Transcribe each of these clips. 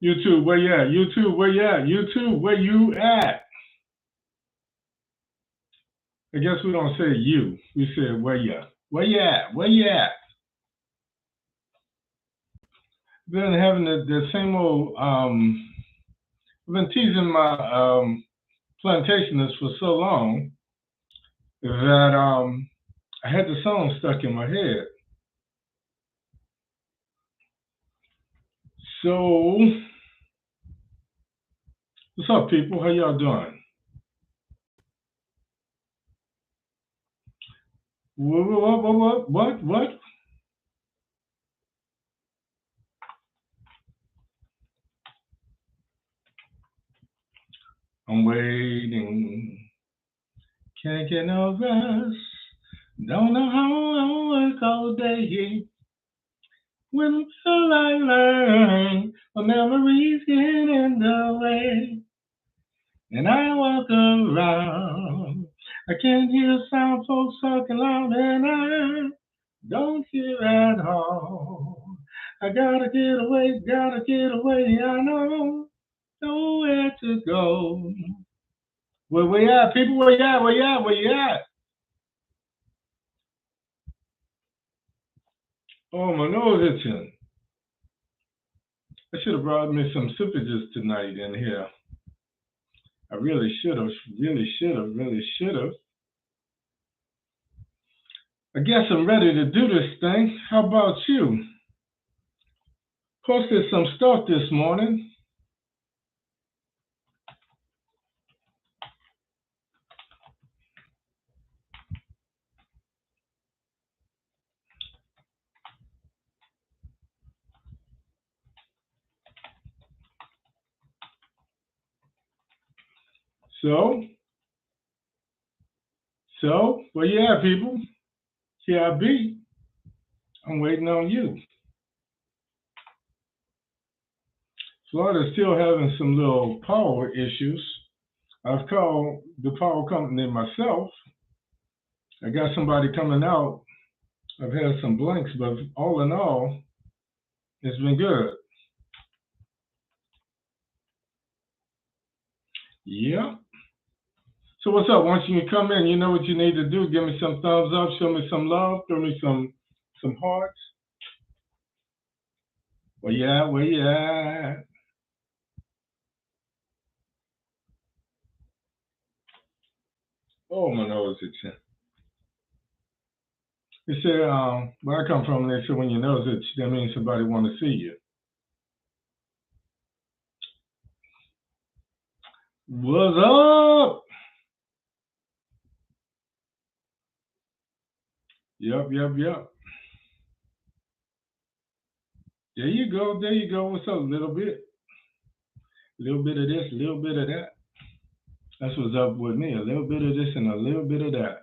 YouTube, where you at? YouTube, where you at? YouTube, where you at? I guess we don't say you. We say where you at? Where you at? Where you at? Been having the same old. I've been teasing my plantationists for so long that I had the song stuck in my head. So, what's up, people? How y'all doing? What? I'm waiting. Can't get no rest. Don't know how I'll work all day. When will I learn? My memories get in the way. And I walk around. I can't hear sound, folks talking loud, and I don't hear at all. I gotta get away, I know nowhere to go. Where we at, people? Where you at? Where you at? Where you at? Oh, my nose itching. I should have brought me some sipages tonight in here. I really should have. I guess I'm ready to do this thing. How about you? Posted some stuff this morning. So, where you at, people? Here I be. I'm waiting on you. Florida's still having some little power issues. I've called the power company myself. I got somebody coming out. I've had some blanks, but all in all, it's been good. Yeah. So what's up? Once you come in, you know what you need to do. Give me some thumbs up, show me some love, throw me some hearts. Where you at? Oh, my nose itching. They say, where I come from, they say when your nose itches, that means somebody want to see you. What's up? Yep. There you go. What's up? A little bit of this, a little bit of that. That's what's up with me. A little bit of this and a little bit of that.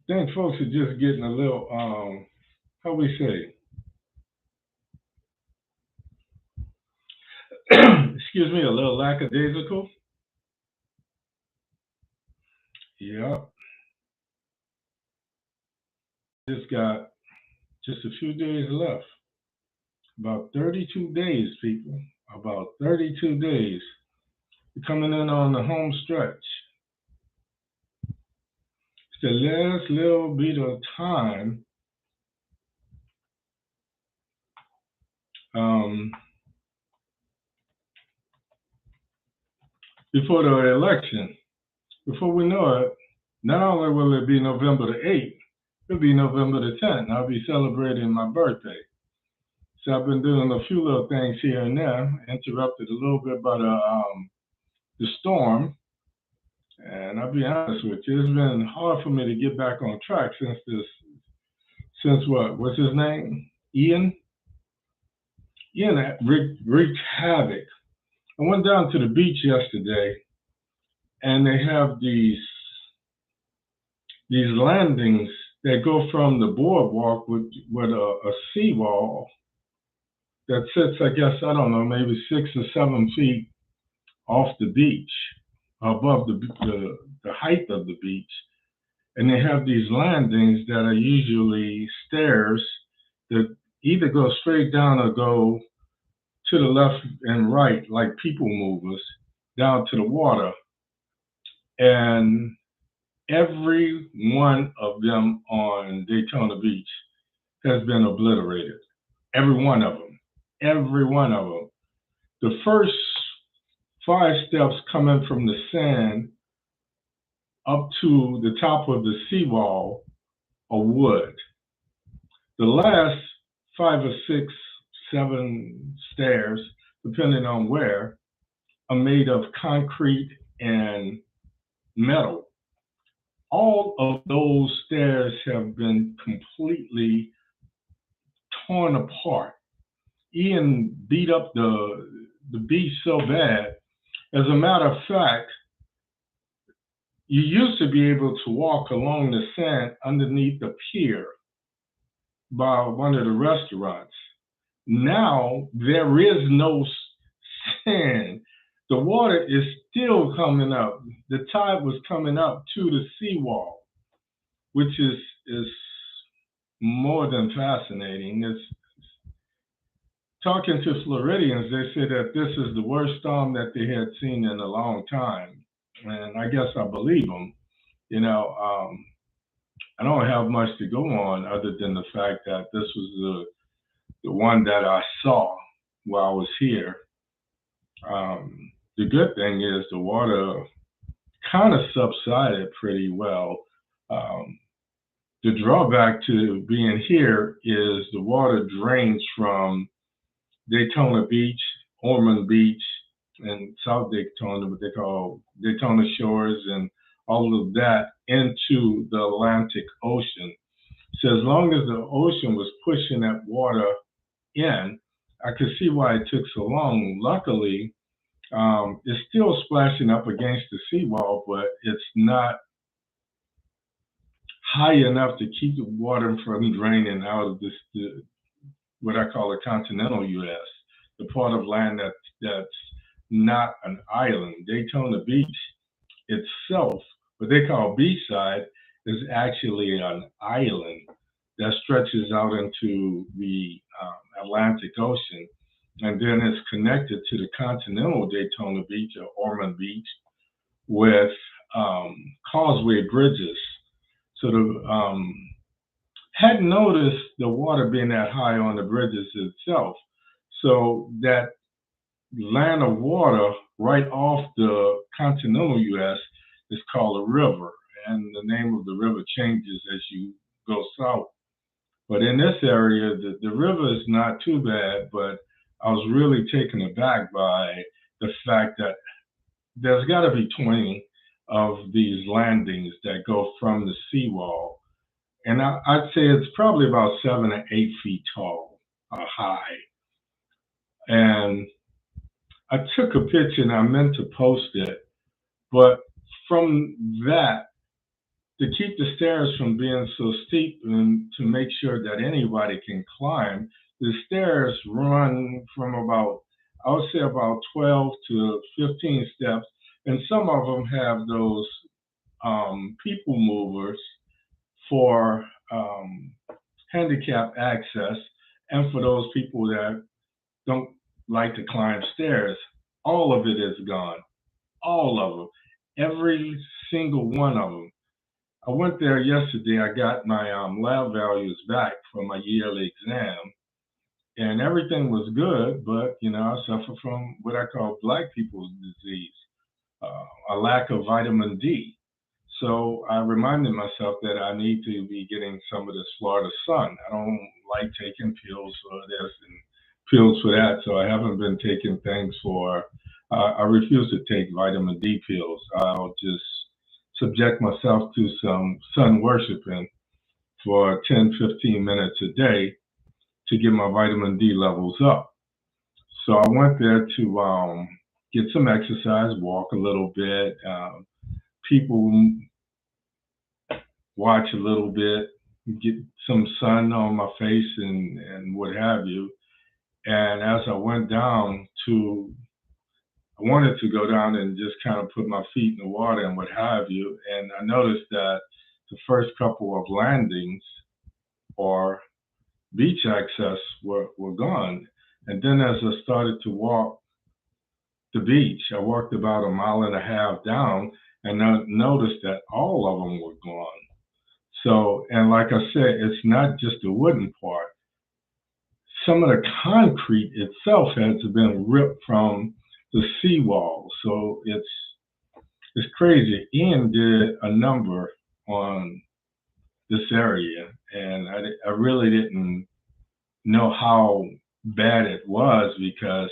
I think folks are just getting a little, how we say, excuse me, a little lackadaisical. Yep. Just got just a few days left. About 32 days, people. About 32 days. We're coming in on the home stretch. It's the last little bit of time before the election. Before we know it, not only will it be November the 8th, it'll be November the 10th. I'll be celebrating my birthday. So I've been doing a few little things here and there, interrupted a little bit by the storm. And I'll be honest with you, it's been hard for me to get back on track since what's his name? Ian wreaked havoc. I went down to the beach yesterday, and they have these landings that go from the boardwalk with a seawall that sits, I guess, I don't know, maybe 6 or 7 feet off the beach, above the height of the beach. And they have these landings that are usually stairs that either go straight down or go to the left and right like people movers down to the water. And every one of them on Daytona Beach has been obliterated. Every one of them. Every one of them. The first 5 steps coming from the sand up to the top of the seawall are wood. The last 5 or 6, 7 stairs, depending on where, are made of concrete and metal. All of those stairs have been completely torn apart. Ian beat up the beach so bad. As a matter of fact, you used to be able to walk along the sand underneath the pier by one of the restaurants. Now there is no sand. The water is still coming up. The tide was coming up to the seawall, which is more than fascinating. It's talking to Floridians, they say that this is the worst storm that they had seen in a long time, and I guess I believe them. You know, I don't have much to go on other than the fact that this was the one that I saw while I was here. The good thing is the water kind of subsided pretty well. The drawback to being here is the water drains from Daytona Beach, Ormond Beach, and South Daytona, what they call Daytona Shores, and all of that into the Atlantic Ocean. So as long as the ocean was pushing that water in, I could see why it took so long. Luckily, it's still splashing up against the seawall, but it's not high enough to keep the water from draining out of what I call the continental U.S., the part of land that's not an island. Daytona Beach itself, what they call Beachside, is actually an island that stretches out into the Atlantic Ocean, and then it's connected to the continental Daytona Beach or Ormond Beach with causeway bridges. So hadn't noticed the water being that high on the bridges itself. So that land of water right off the continental U.S. is called a river, and the name of the river changes as you go south. But in this area, the river is not too bad, but I was really taken aback by the fact that there's got to be 20 of these landings that go from the seawall. And I'd say it's probably about 7 or 8 feet tall or high. And I took a picture and I meant to post it, but from that, to keep the stairs from being so steep and to make sure that anybody can climb, the stairs run from about, I would say about 12 to 15 steps, and some of them have those people movers for handicap access, and for those people that don't like to climb stairs. All of it is gone. All of them. Every single one of them. I went there yesterday. I got my lab values back from my yearly exam, and everything was good, but I suffer from what I call black people's disease, a lack of vitamin D. So I reminded myself that I need to be getting some of this Florida sun. I don't like taking pills for this and pills for that, so I haven't been taking things for, I refuse to take vitamin D pills. I'll just subject myself to some sun worshiping for 10, 15 minutes a day to get my vitamin D levels up. So I went there to get some exercise, walk a little bit, people watch a little bit, get some sun on my face and what have you. And as I went down I wanted to go down and just kind of put my feet in the water and what have you. And I noticed that the first couple of landings are beach access were gone. And then as I started to walk the beach, I walked about a mile and a half down and I noticed that all of them were gone. So, and like I said, it's not just the wooden part. Some of the concrete itself has been ripped from the seawall. So it's crazy. Ian did a number on this area, and I really didn't know how bad it was because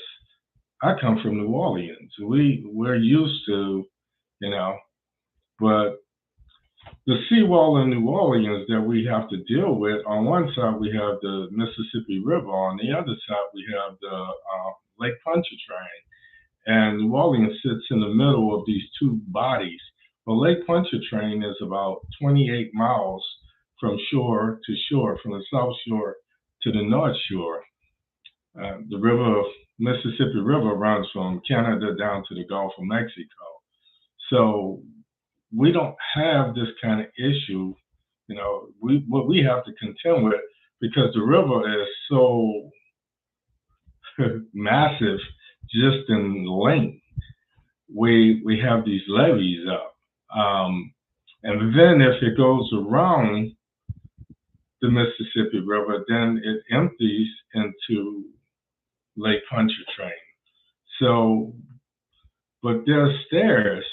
I come from New Orleans. We're used to, you know, but the seawall in New Orleans that we have to deal with, on one side we have the Mississippi River, on the other side we have the Lake Pontchartrain. And New Orleans sits in the middle of these two bodies. Well, Lake Pontchartrain is about 28 miles from shore to shore, from the South Shore to the North Shore. The river, Mississippi River, runs from Canada down to the Gulf of Mexico. So we don't have this kind of issue, what we have to contend with, because the river is so massive just in length. We have these levees up. And then if it goes around the Mississippi River, then it empties into Lake Pontchartrain. So, but there's stairs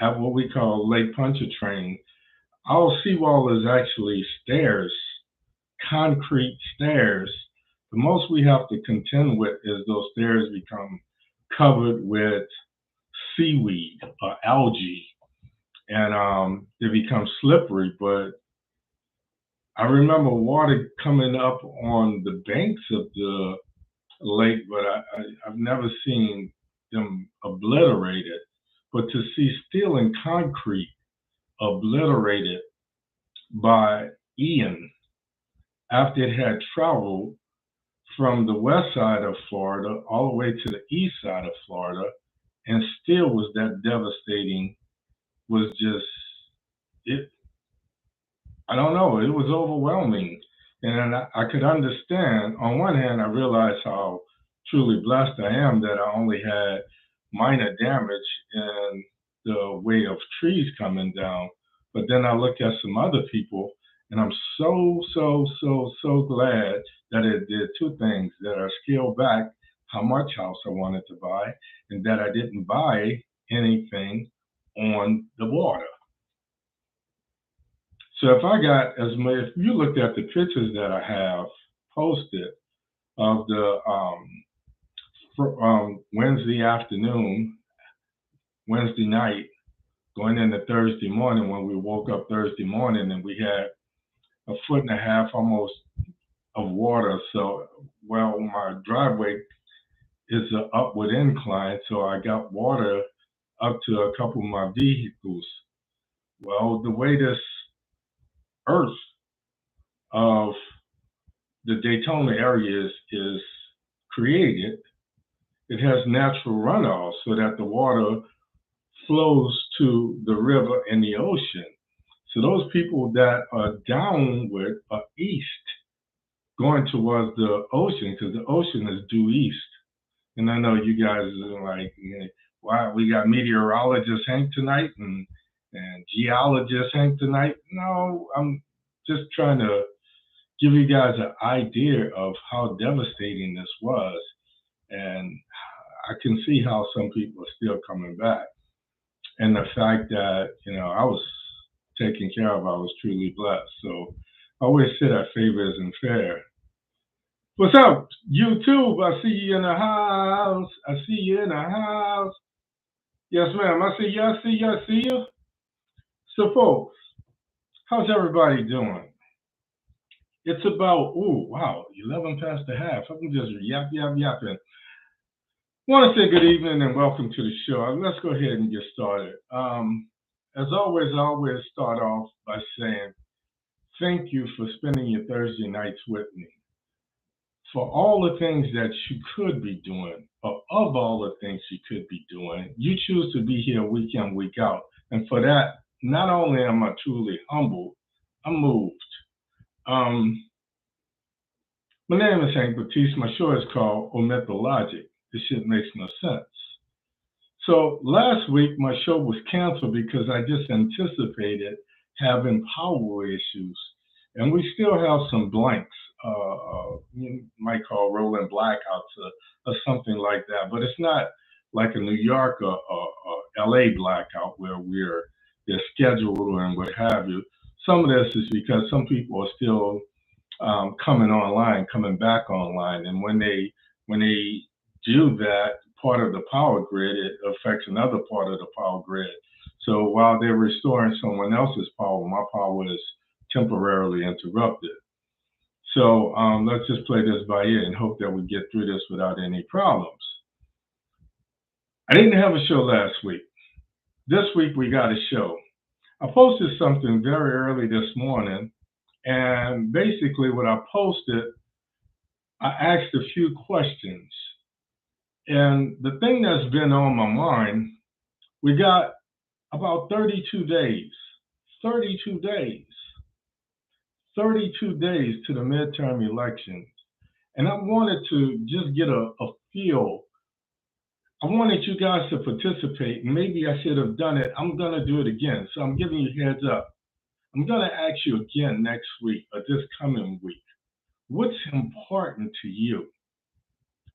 at what we call Lake Pontchartrain. Our seawall is actually stairs, concrete stairs. The most we have to contend with is those stairs become covered with seaweed or algae, and they become slippery. But I remember water coming up on the banks of the lake, but I've never seen them obliterated. But to see steel and concrete obliterated by Ian after it had traveled from the west side of Florida all the way to the east side of Florida, and still was that devastating, was just it. I don't know. It was overwhelming, and I could understand. On one hand, I realized how truly blessed I am that I only had minor damage in the way of trees coming down. But then I look at some other people, and I'm so glad that it did two things: that I scaled back how much house I wanted to buy, and that I didn't buy anything on the water. So if you looked at the pictures that I have posted of the Wednesday afternoon, Wednesday night, going into Thursday morning, when we woke up Thursday morning and we had a foot and a half almost of water. So, well, my driveway is an upward incline, so I got water up to a couple of my vehicles. Well, the way this earth of the Daytona area is created, it has natural runoff so that the water flows to the river and the ocean. So those people that are downward are east, going towards the ocean, because the ocean is due east. And I know you guys are like, why we got meteorologist Hank tonight and geologist Hank tonight? No, I'm just trying to give you guys an idea of how devastating this was. And I can see how some people are still coming back. And the fact that, I was taken care of, I was truly blessed. So I always say that favor isn't fair. What's up, YouTube? I see you in the house. I see you in the house. Yes, ma'am. I see you. I see you. I see you. So, folks, how's everybody doing? It's about, 11 past the half. I'm just yapping. Want to say good evening and welcome to the show. Let's go ahead and get started. As always, I always start off by saying thank you for spending your Thursday nights with me. For all the things that you could be doing, or of all the things you could be doing, you choose to be here week in, week out. And for that, not only am I truly humbled, I'm moved. My name is Hank Batiste. My show is called OMITdaLOGIC. This shit makes no sense. So last week my show was canceled because I just anticipated having power issues, and we still have some blanks. You might call rolling blackouts or something like that, but it's not like a New York or LA blackout where they're scheduled and what have you. Some of this is because some people are still coming back online, and when they do that, part of the power grid, it affects another part of the power grid. So while they're restoring someone else's power, my power is temporarily interrupted. So let's just play this by ear and hope that we get through this without any problems. I didn't have a show last week. This week we got a show. I posted something very early this morning, and basically what I posted, I asked a few questions. And the thing that's been on my mind, we got about 32 days, 32 days, 32 days to the midterm elections. And I wanted to just get a feel. I wanted you guys to participate. Maybe I should have done it. I'm going to do it again. So I'm giving you heads up. I'm going to ask you again next week or this coming week. What's important to you?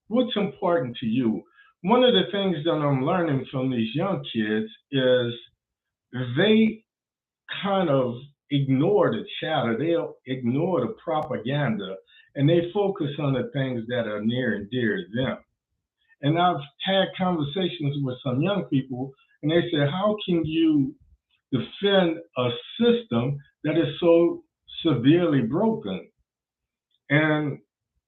What's important to you? One of the things that I'm learning from these young kids is they kind of ignore the chatter, they'll ignore the propaganda, and they focus on the things that are near and dear to them. And I've had conversations with some young people, and they say, how can you defend a system that is so severely broken? And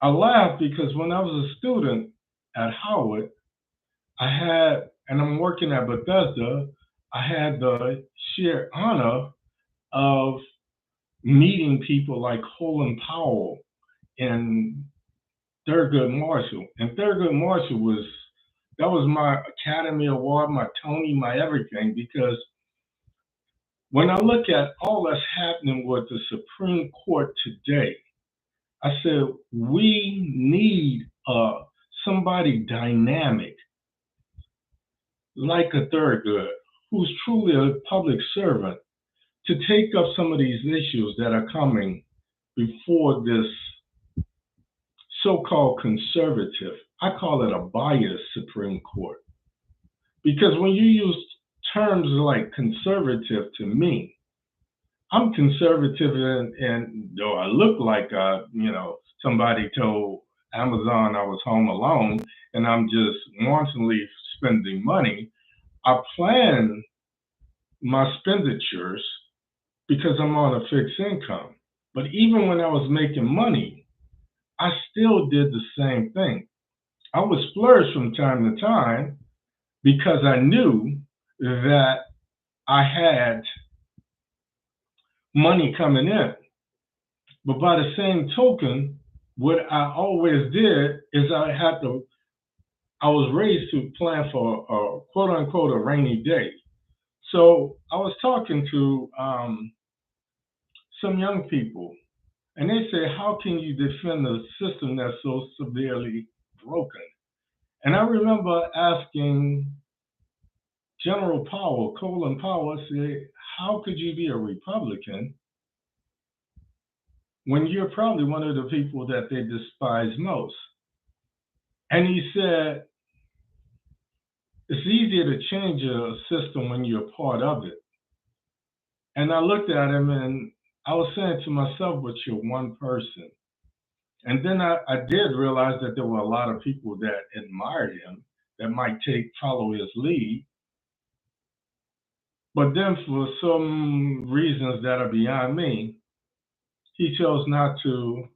I laugh because when I was a student at Howard, and I'm working at Bethesda, I had the sheer honor of meeting people like Colin Powell and Thurgood Marshall. And Thurgood Marshall that was my Academy Award, my Tony, my everything, because when I look at all that's happening with the Supreme Court today, I said, we need somebody dynamic like a Thurgood, who's truly a public servant, to take up some of these issues that are coming before this so-called conservative, I call it a biased Supreme Court. Because when you use terms like conservative to me, I'm conservative and though I look like somebody told Amazon I was home alone and I'm just wantonly spending money, I plan my expenditures because I'm on a fixed income. But even when I was making money, I still did the same thing. I would splurge from time to time because I knew that I had money coming in. But by the same token, what I always did is I was raised to plan for a quote unquote a rainy day. So I was talking to some young people, and they say, how can you defend a system that's so severely broken? And I remember asking General Powell, Colin Powell, I said, how could you be a Republican when you're probably one of the people that they despise most? And he said, it's easier to change a system when you're part of it. And I looked at him and I was saying to myself, but you're one person. And then I did realize that there were a lot of people that admired him that might follow his lead. But then for some reasons that are beyond me, he chose not to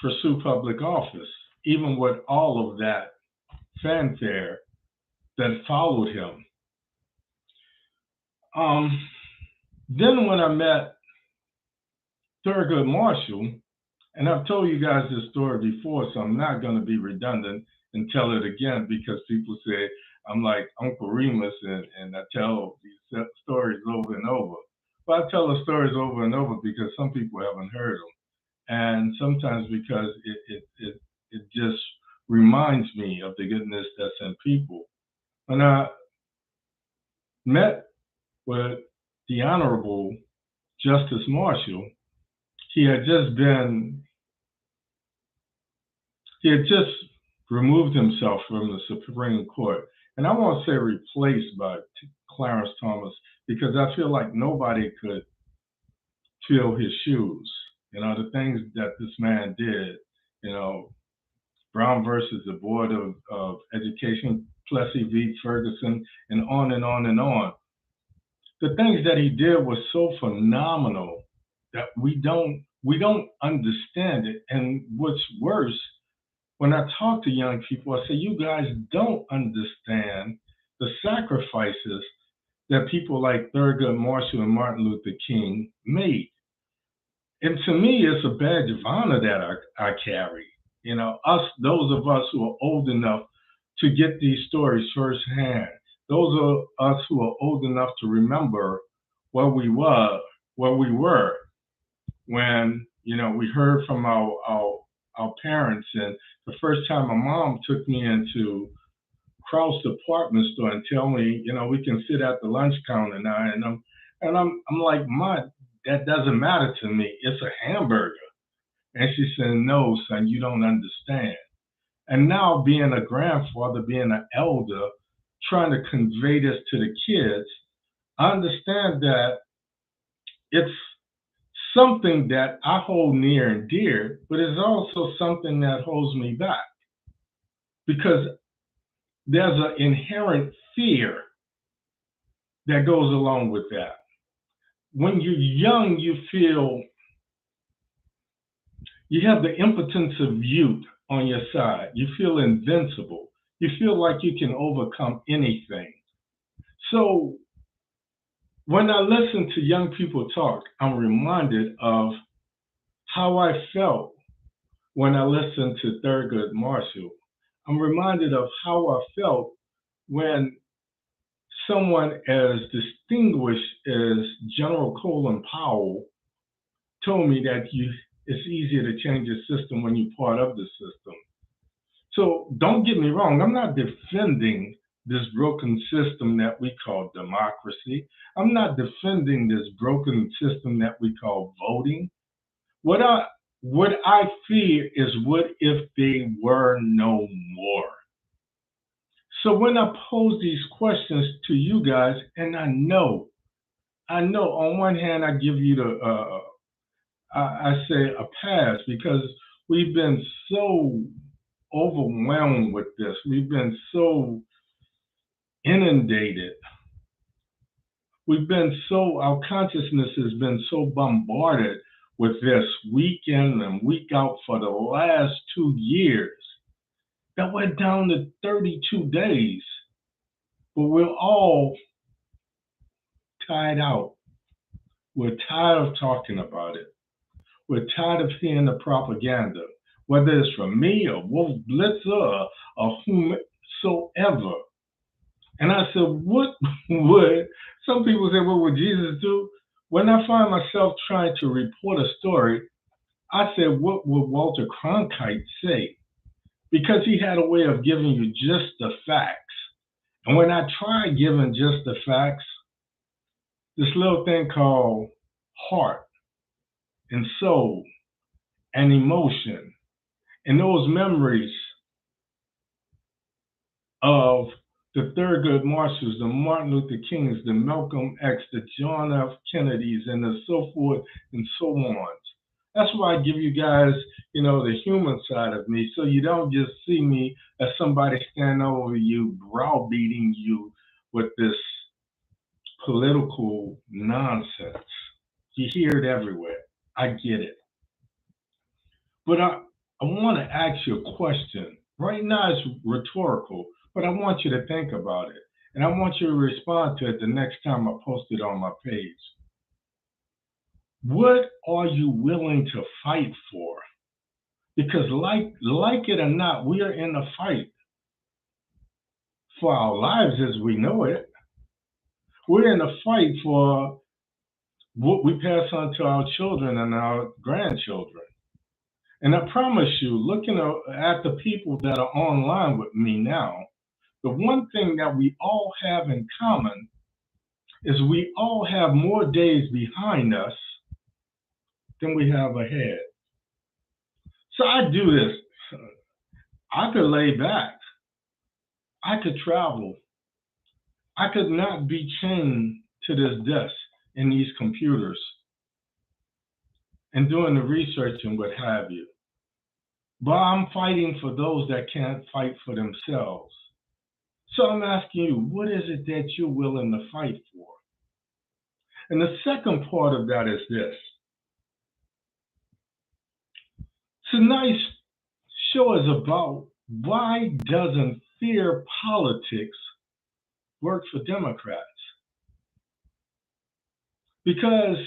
pursue public office, even with all of that fanfare that followed him. Then when I met Thurgood Marshall, and I've told you guys this story before, so I'm not going to be redundant and tell it again because people say I'm like Uncle Remus and I tell these stories over and over. But I tell the stories over and over because some people haven't heard them. And sometimes because it just reminds me of the goodness that's in people. When I met with the Honorable Justice Marshall, he had just been, he had just removed himself from the Supreme Court. And I won't say replaced by Clarence Thomas, because I feel like nobody could fill his shoes. You know, the things that this man did, you know, Brown versus the Board of Education, Plessy v. Ferguson, and on and on and on. The things that he did was so phenomenal that we don't understand it. And what's worse, when I talk to young people, I say, you guys don't understand the sacrifices that people like Thurgood Marshall and Martin Luther King made. And to me, it's a badge of honor that I carry. You know, those of us who are old enough to get these stories firsthand, those of us who are old enough to remember where we were when, you know, we heard from our parents. And the first time my mom took me into Krause department store and tell me, you know, we can sit at the lunch counter now, and I'm like, Mom, that doesn't matter to me. It's a hamburger. And she said, no, son, you don't understand. And now being a grandfather, being an elder, trying to convey this to the kids, I understand that it's something that I hold near and dear, but it's also something that holds me back, because there's an inherent fear that goes along with that. When you're young, you feel you have the impotence of youth on your side. You feel invincible. You feel like you can overcome anything. So when I listen to young people talk, I'm reminded of how I felt when I listened to Thurgood Marshall. I'm reminded of how I felt when someone as distinguished as General Colin Powell told me that it's easier to change a system when you're part of the system. So don't get me wrong, I'm not defending this broken system that we call democracy. I'm not defending this broken system that we call voting. What I fear is, what if they were no more? So when I pose these questions to you guys, and I know on one hand I give you I say a pass, because we've been so overwhelmed with this. We've been so inundated. Our consciousness has been so bombarded with this week in and week out for the last 2 years that we're down to 32 days. But we're all tired out. We're tired of talking about it. We're tired of hearing the propaganda, whether it's from me or Wolf Blitzer or whomsoever. And I said, what would, some people say, what would Jesus do? When I find myself trying to report a story, I said, what would Walter Cronkite say? Because he had a way of giving you just the facts. And when I tried giving just the facts, this little thing called heart and soul and emotion and those memories of the Thurgood Marshalls, the Martin Luther Kings, the Malcolm X, the John F. Kennedys, and the so forth and so on. That's why I give you guys, you know, the human side of me, so you don't just see me as somebody standing over you, browbeating you with this political nonsense. You hear it everywhere. I get it. But I want to ask you a question. Right now it's rhetorical, but I want you to think about it. And I want you to respond to it the next time I post it on my page. What are you willing to fight for? Because like it or not, we are in a fight for our lives as we know it. We're in a fight for what we pass on to our children and our grandchildren. And I promise you, looking at the people that are online with me now, the one thing that we all have in common is we all have more days behind us than we have ahead. So I do this. I could lay back. I could travel. I could not be chained to this desk and these computers and doing the research and what have you. But I'm fighting for those that can't fight for themselves. So I'm asking you, what is it that you're willing to fight for? And the second part of that is this. Tonight's show is about why doesn't fear politics work for Democrats? Because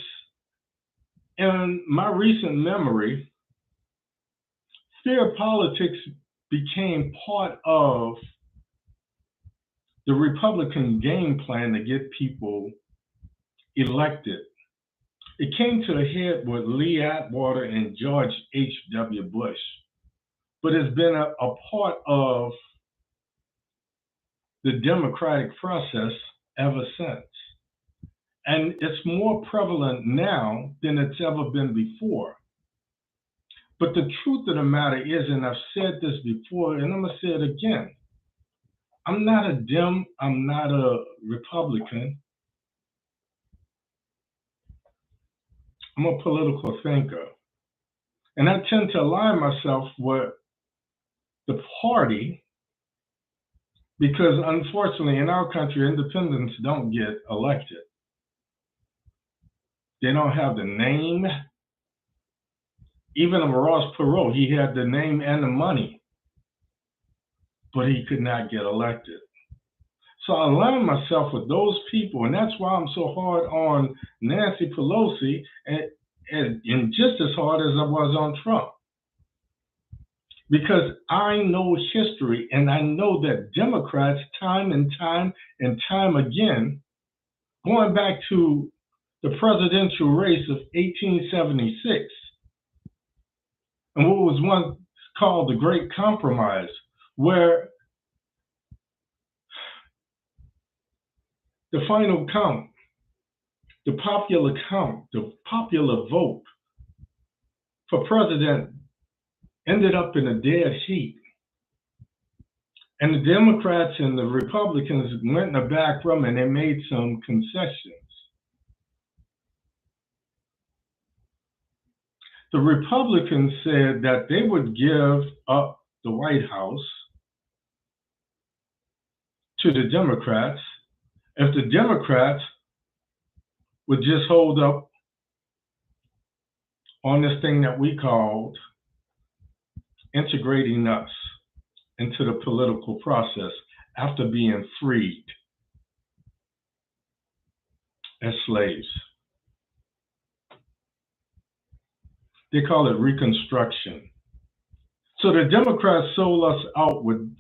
in my recent memory, fear politics became part of the Republican game plan to get people elected. It came to a head with Lee Atwater and George H.W. Bush, but it's been a part of the democratic process ever since. And it's more prevalent now than it's ever been before. But the truth of the matter is, and I've said this before, and I'm going to say it again, I'm not a Dem, I'm not a Republican. I'm a political thinker. And I tend to align myself with the party because, unfortunately, in our country, independents don't get elected. They don't have the name. Even Ross Perot, he had the name and the money, but he could not get elected. So I align myself with those people, and that's why I'm so hard on Nancy Pelosi and just as hard as I was on Trump. Because I know history, and I know that Democrats, time and time again, going back to the presidential race of 1876, and what was once called the Great Compromise, where the final count, the popular count, the popular vote for president ended up in a dead heat. And the Democrats and the Republicans went in the back room and they made some concessions. The Republicans said that they would give up the White House to the Democrats if the Democrats would just hold up on this thing that we called integrating us into the political process after being freed as slaves. They call it Reconstruction. So the Democrats sold us out with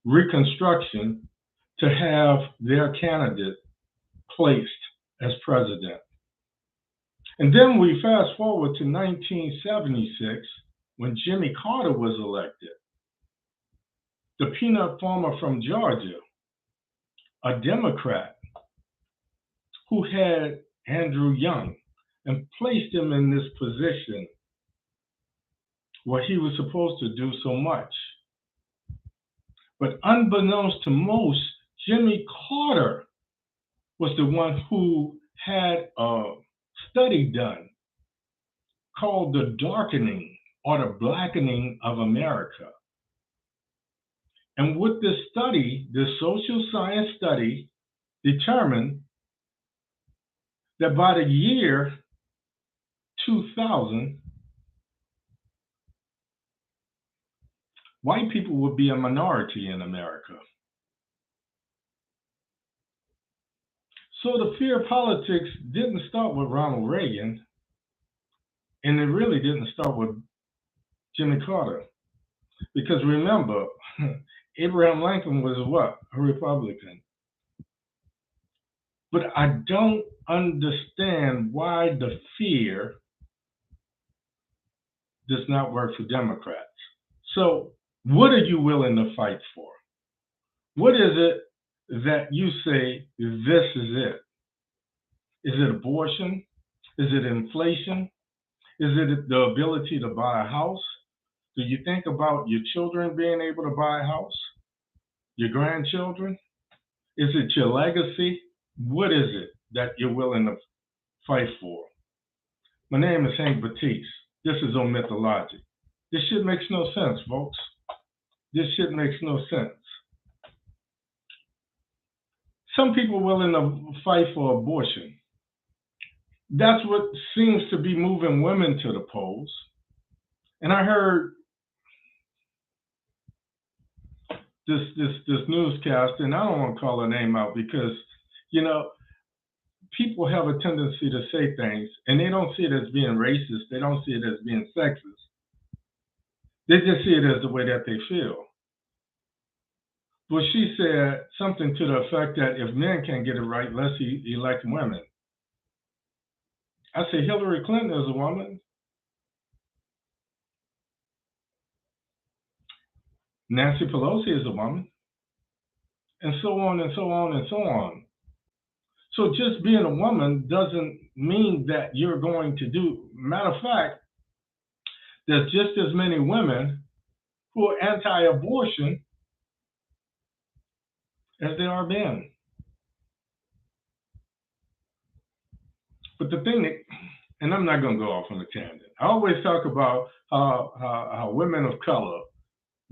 Reconstruction to have their candidate placed as president. And then we fast forward to 1976 when Jimmy Carter was elected. The peanut farmer from Georgia, a Democrat who had Andrew Young and placed him in this position where he was supposed to do so much. But unbeknownst to most, Jimmy Carter was the one who had a study done called the darkening or the blackening of America. And with this study, this social science study determined that by the year 2000, white people would be a minority in America. So the fear of politics didn't start with Ronald Reagan, and it really didn't start with Jimmy Carter. Because remember, Abraham Lincoln was what? A Republican. But I don't understand why the fear does not work for Democrats. So, what are you willing to fight for? What is it that you say, this is it? Is it abortion? Is it inflation? Is it the ability to buy a house? Do you think about your children being able to buy a house? Your grandchildren? Is it your legacy? What is it that you're willing to fight for? My name is Hank Batiste. This is OMITdaLOGIC. This shit makes no sense, folks. This shit makes no sense. Some people are willing to fight for abortion. That's what seems to be moving women to the polls. And I heard this newscast, and I don't want to call her name out because, people have a tendency to say things, and they don't see it as being racist. They don't see it as being sexist. They just see it as the way that they feel. But she said something to the effect that if men can't get it right, let's elect women. I said, Hillary Clinton is a woman. Nancy Pelosi is a woman. And so on and so on and so on. So just being a woman doesn't mean that you're going to do. Matter of fact, there's just as many women who are anti-abortion as there are men. But the thing that, and I'm not going to go off on a tangent. I always talk about how women of color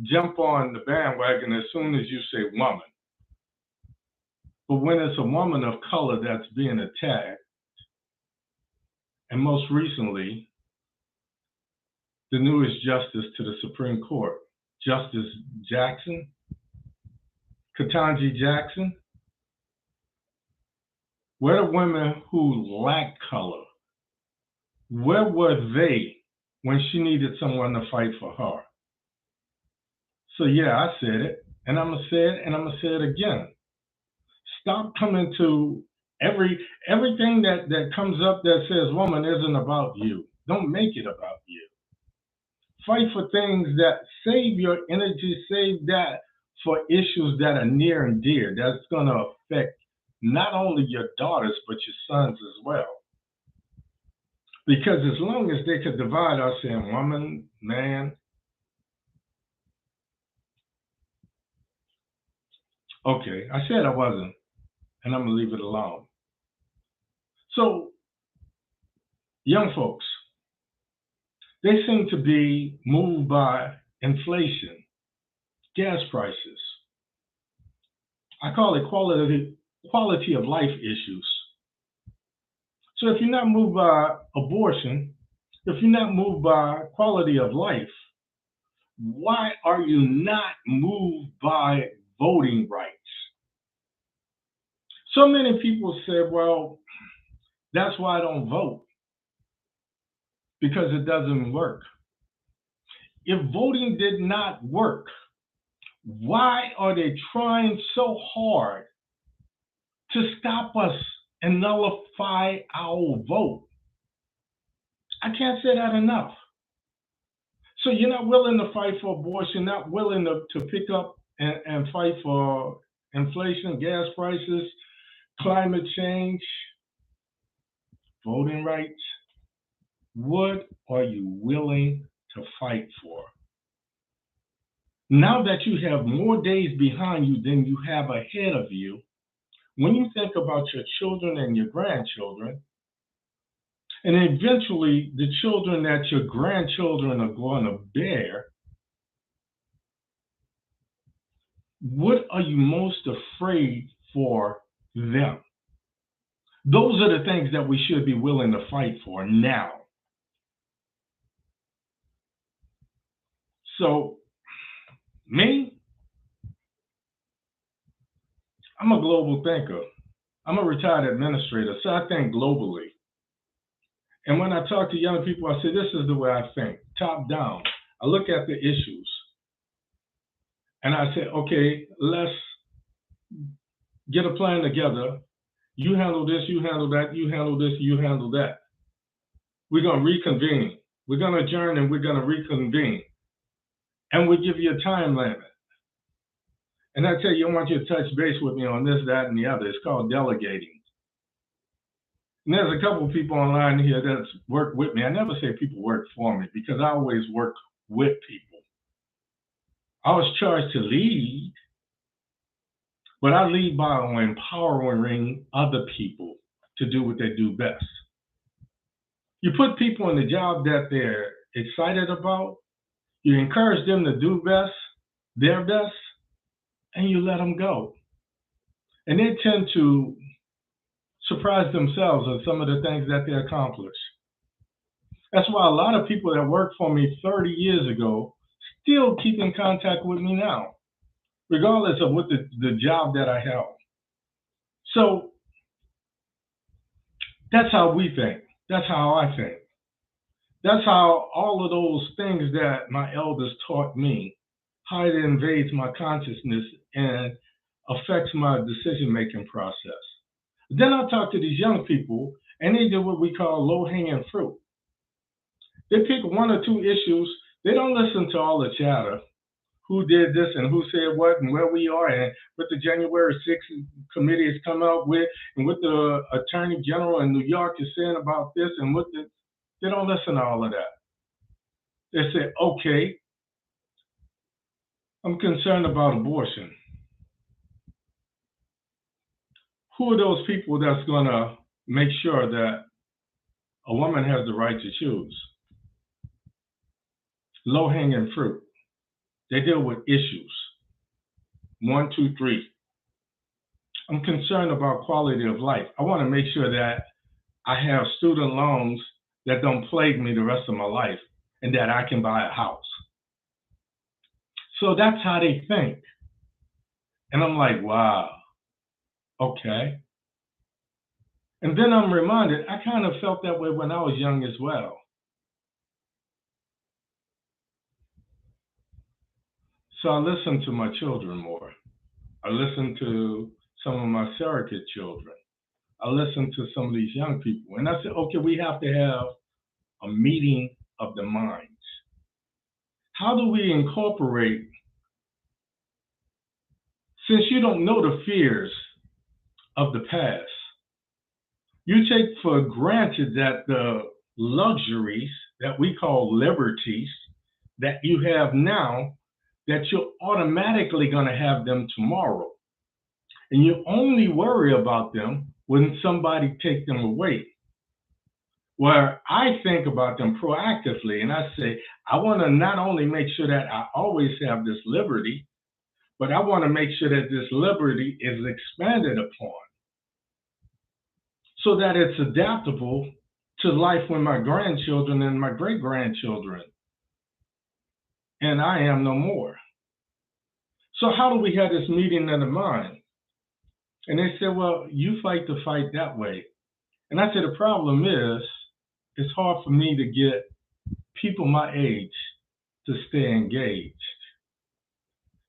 jump on the bandwagon as soon as you say woman. But when it's a woman of color that's being attacked, and most recently, the newest justice to the Supreme Court, Justice Jackson, Ketanji Jackson, where are women who lack color? Where were they when she needed someone to fight for her? So yeah, I said it, and I'm gonna say it, and I'm gonna say it again. Stop coming to everything that comes up that says woman isn't about you. Don't make it about you. Fight for things that save your energy, save that for issues that are near and dear. That's gonna affect not only your daughters, but your sons as well. Because as long as they could divide us in woman, man, okay, I said I wasn't, and I'm gonna leave it alone. So, young folks, they seem to be moved by inflation, gas prices. I call it quality of life issues. So if you're not moved by abortion, if you're not moved by quality of life, why are you not moved by voting rights? So many people say, well, that's why I don't vote, because it doesn't work. If voting did not work, why are they trying so hard to stop us and nullify our vote? I can't say that enough. So you're not willing to fight for abortion, not willing to pick up and fight for inflation, gas prices, climate change, voting rights. What are you willing to fight for? Now that you have more days behind you than you have ahead of you, when you think about your children and your grandchildren, and eventually the children that your grandchildren are going to bear, what are you most afraid for them? Those are the things that we should be willing to fight for now. So, me, I'm a global thinker. I'm a retired administrator, so I think globally. And when I talk to young people, I say, this is the way I think, top down. I look at the issues and I say, okay, let's get a plan together. You handle this, you handle that, you handle this, you handle that. We're going to reconvene. We're going to adjourn and we're going to reconvene. And we give you a time limit. And I tell you, I want you to touch base with me on this, that, and the other. It's called delegating. And there's a couple of people online here that's work with me. I never say people work for me because I always work with people. I was charged to lead, but I lead by empowering other people to do what they do best. You put people in the job that they're excited about, you encourage them to do their best, and you let them go. And they tend to surprise themselves on some of the things that they accomplish. That's why a lot of people that worked for me 30 years ago still keep in contact with me now, regardless of what the job that I held. So that's how we think. That's how I think. That's how all of those things that my elders taught me, how it invades my consciousness and affects my decision-making process. Then I talk to these young people, and they do what we call low-hanging fruit. They pick one or two issues. They don't listen to all the chatter. Who did this and who said what and where we are and what the January 6th committee has come out with and what the Attorney General in New York is saying about this and they don't listen to all of that. They say, okay, I'm concerned about abortion. Who are those people that's going to make sure that a woman has the right to choose? Low-hanging fruit. They deal with issues. 1, 2, 3. I'm concerned about quality of life. I want to make sure that I have student loans that don't plague me the rest of my life and that I can buy a house. So that's how they think. And I'm like, wow, okay. And then I'm reminded, I kind of felt that way when I was young as well. So I listened to my children more. I listened to some of my surrogate children. I listened to some of these young people. And I said, okay, we have to have a meeting of the minds. How do we incorporate, since you don't know the fears of the past, you take for granted that the luxuries that we call liberties that you have now, that you're automatically going to have them tomorrow. And you only worry about them when somebody takes them away. Where I think about them proactively and I say, I want to not only make sure that I always have this liberty, but I want to make sure that this liberty is expanded upon so that it's adaptable to life with my grandchildren and my great-grandchildren. And I am no more. So how do we have this meeting of the mind? And they said, well, you fight the fight that way. And I said, the problem is, it's hard for me to get people my age to stay engaged.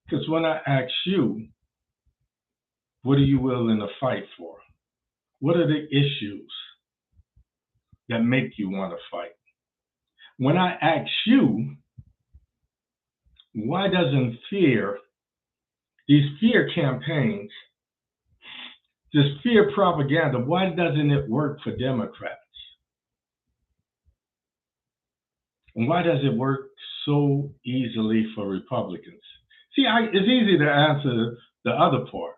Because when I ask you, what are you willing to fight for? What are the issues that make you want to fight? When I ask you, why doesn't fear, these fear campaigns, this fear propaganda, why doesn't it work for Democrats? And why does it work so easily for Republicans? See, it's easy to answer the other part.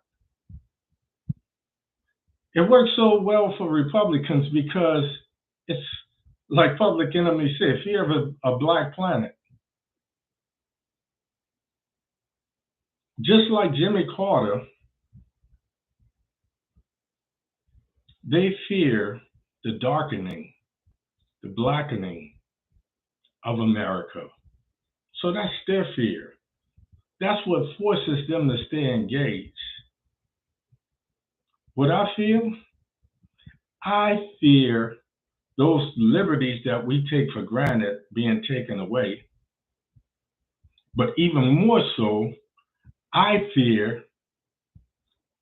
It works so well for Republicans because it's like Public Enemy said, fear of a black planet. Just like Jimmy Carter, they fear the darkening, the blackening of America. So that's their fear. That's what forces them to stay engaged. What I feel? I fear those liberties that we take for granted being taken away. But even more so, I fear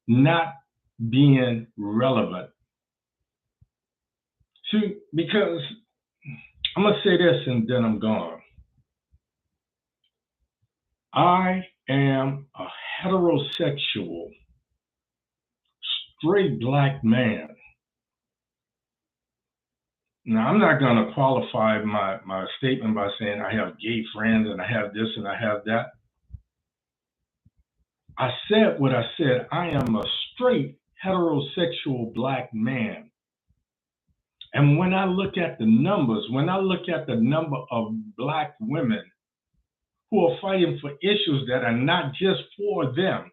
not being relevant. See, because I'm going to say this and then I'm gone. I am a heterosexual, straight black man. Now, I'm not going to qualify my statement by saying I have gay friends and I have this and I have that. I said what I said. I am a straight heterosexual black man. And when I look at the numbers, when I look at the number of black women who are fighting for issues that are not just for them,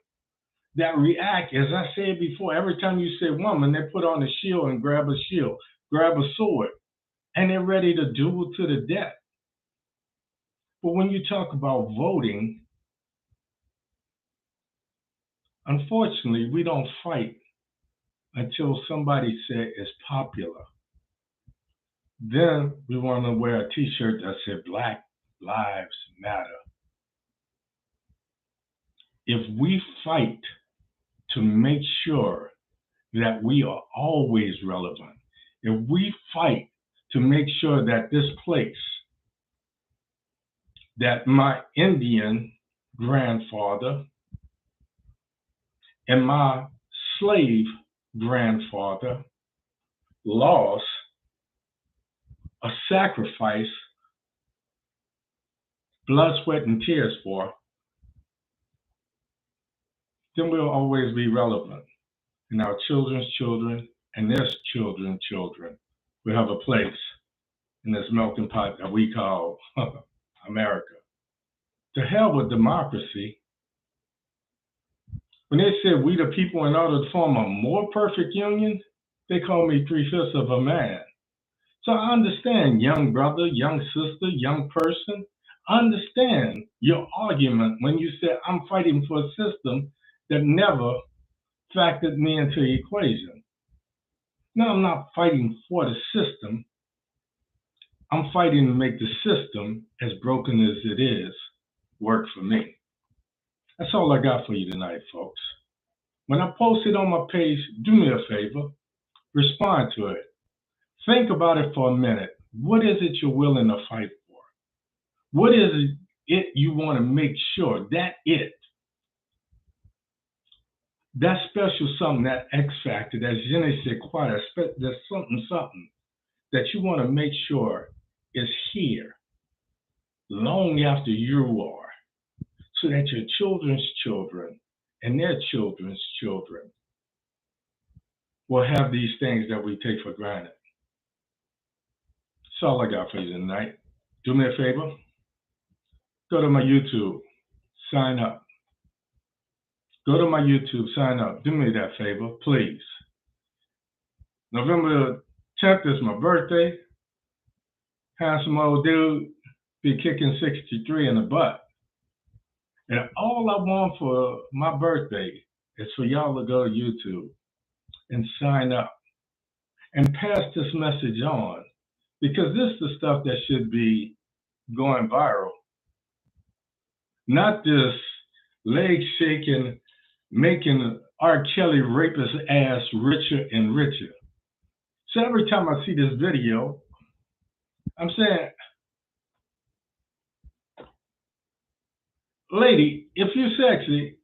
that react, as I said before, every time you say woman, they put on a shield and grab a sword, and they're ready to duel to the death. But when you talk about voting, unfortunately, we don't fight until somebody says it's popular. Then we want to wear a t-shirt that said Black Lives Matter. If we fight to make sure that we are always relevant, if we fight to make sure that this place, that my Indian grandfather and my slave grandfather lost a sacrifice, blood, sweat, and tears for, then we'll always be relevant. And our children's children and their children's children will have a place in this melting pot that we call America. To hell with democracy. When they said we the people in order to form a more perfect union, they call me 3/5 of a man. So I understand, young brother, young sister, young person. I understand your argument when you said I'm fighting for a system that never factored me into the equation. No, I'm not fighting for the system. I'm fighting to make the system, as broken as it is, work for me. That's all I got for you tonight, folks. When I post it on my page, do me a favor, respond to it. Think about it for a minute. What is it you're willing to fight for? What is it you want to make sure that special something, that X factor, that je ne sais quoi, that something that you want to make sure is here long after you are, so that your children's children and their children's children will have these things that we take for granted. That's all I got for you tonight. Do me a favor. Go to my YouTube. Sign up. Go to my YouTube. Sign up. Do me that favor, please. November 10th is my birthday. Handsome old dude. Be kicking 63 in the butt. And all I want for my birthday is for y'all to go to YouTube and sign up and pass this message on, because this is the stuff that should be going viral. Not this leg shaking, making R. Kelly rapist ass richer and richer. So every time I see this video, I'm saying, lady, if you're sexy,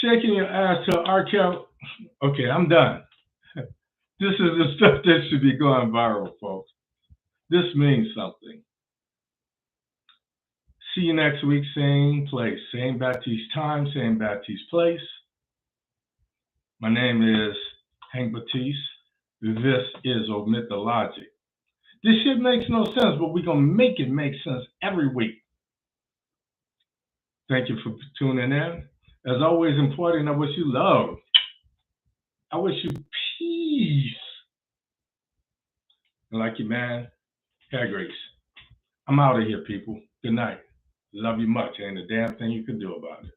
shaking your ass to R. Kelly, okay, I'm done. This is the stuff that should be going viral, folks. This means something. See you next week, same place, same Baptiste time, same Baptiste place. My name is Hank Batiste. This is OMITdaLOGIC. This shit makes no sense, but we're going to make it make sense every week. Thank you for tuning in. As always, important, I wish you love. I wish you peace. And like your man, hair grease. I'm out of here, people. Good night. Love you much. Ain't a damn thing you can do about it.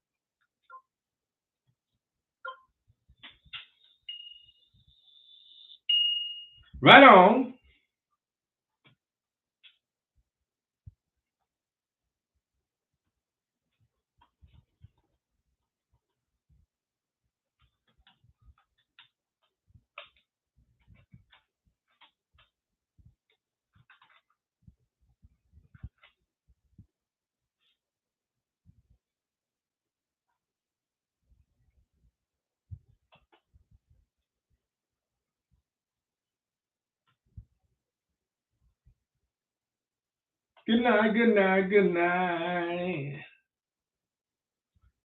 Right on. Good night, good night, good night.